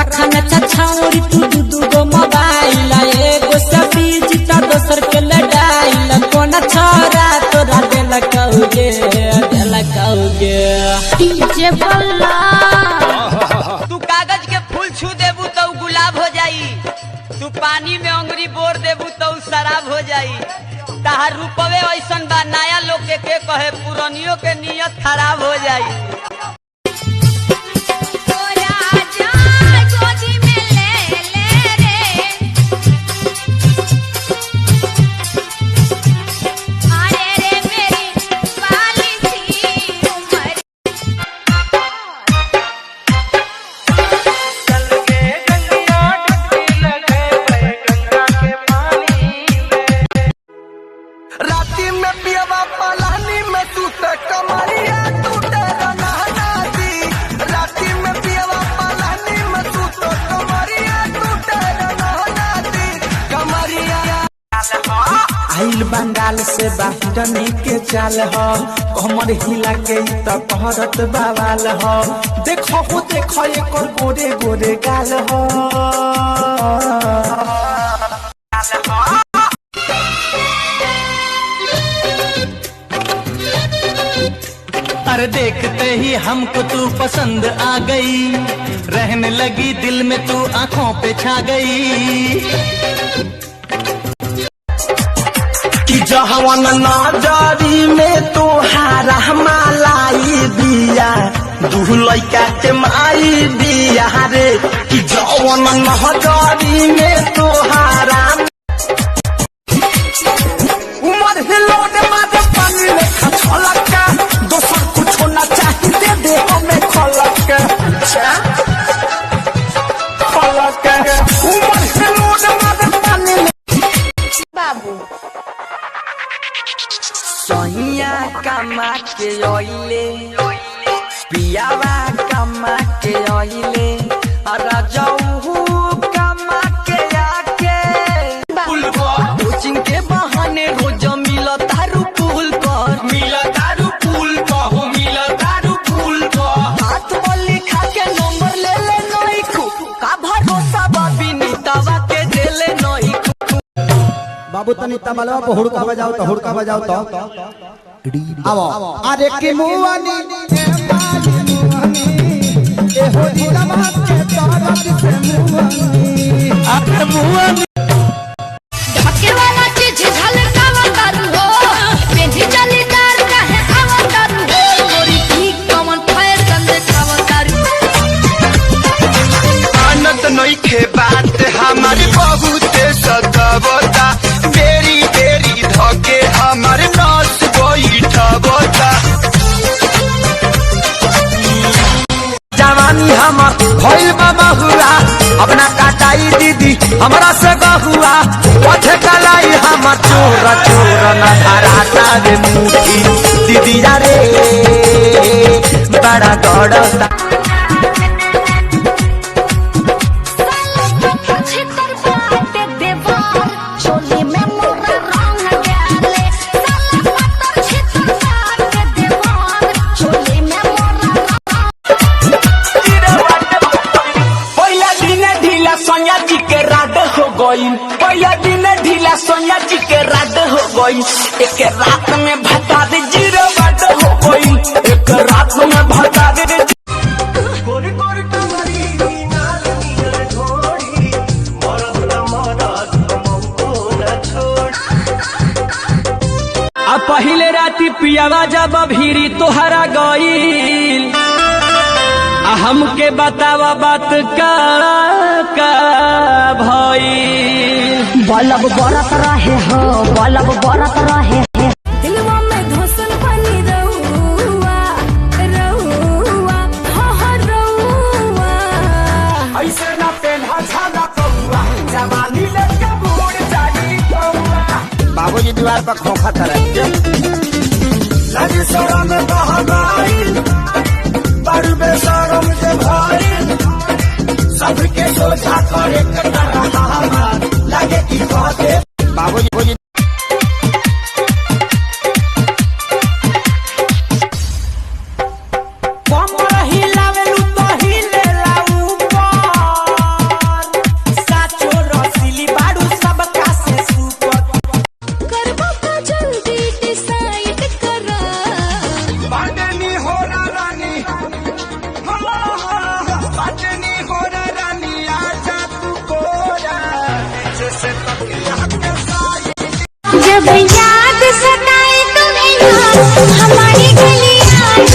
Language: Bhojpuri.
रखन छछौरी तू दू मोबाइल एगो से बीजिता दोसर के लड़ाई कोन छोरा तोरा दिल कहोगे डीजे बल्ला तू कागज के फूल छू देबू तो गुलाब हो जाई, तू पानी में अंगुरी बोर देबू तो शराब हो जाई। तहार रूपवे ऐसन बा नया लोग के कहे पुरानियों के नियत खराब हो जाई। आइल बंगाल से बाहरने के चाल हो कमर हिला के तो कहरत बवाल हो देखो एक गोरे गोरे गाल हो। अरे देखते ही हमको तू पसंद आ गई, रहने लगी दिल में तू आंखों पे छा गई। कि जहवन नजरी में तोहारा मालाई दिया दू लइका के माई दिया रे कि जवन नजरी में तोहारा उमर हिलोन मारे पानी लेखा छलका दोसर कुछ ना चाहिए दे हमें खलक उमर हिलोन मारे पानी बाबू सोहिया कमा के ओइले पियावा कमा के ओइले राजाऊ कमा के आके कोचिंग के बहाने रोज मिला तारू पुल पर हाथ बोली खा के नंबर ले नई खू का भरोसा बाबी नीतावा के देले नई बाबू तनी तबलवा पे हुड़का बजाओ तो आवो अरे के मुआनी ए हो दिलवा के दर्द से मुआनी अरे मुआनी ढके वाला चीज झलकावा करू हो पेंधी जलीदार काहे आवा करू हो गोरी ठीक कमन फैशन देखावा करू। आनंद नहीं खे बात हमारे बहुत सतावता बेरी बेरी धके हमारे नस बैठबता। जवानी हमर भइल बा बहुआ अपना काटाई दीदी हमरा से गहुआ पथे कलाई हमर चोर न धराता रे मुठी दीदी रे बड़ा गड़ता पहला दिन ढीला सोनिया जी के रात हो गई एक रात में भटा दे जीरो बात हो गई एक रात में भटा दे आ पहले राती पियावा जब भीरी तोहरा गईल हमके बतावा बात का भई बलब बरत रहे हो बलब बरत रहे दिलवा में धोसन पानी रहुआ ऐसे ना पेन्हा छाला कौआ जवानी लेके बूढ़ जाई कौआ। बाबूजी दीवार पर खोखा तरह लगी शरम बह गईल बड़ बेशरम के भइल सबके सोचा करे रहा लगे कि कहते बाबूजी कमर हिलावेलू तो हिलेला ऊपर जब याद सताए तुम्हें ना हमारी गलियां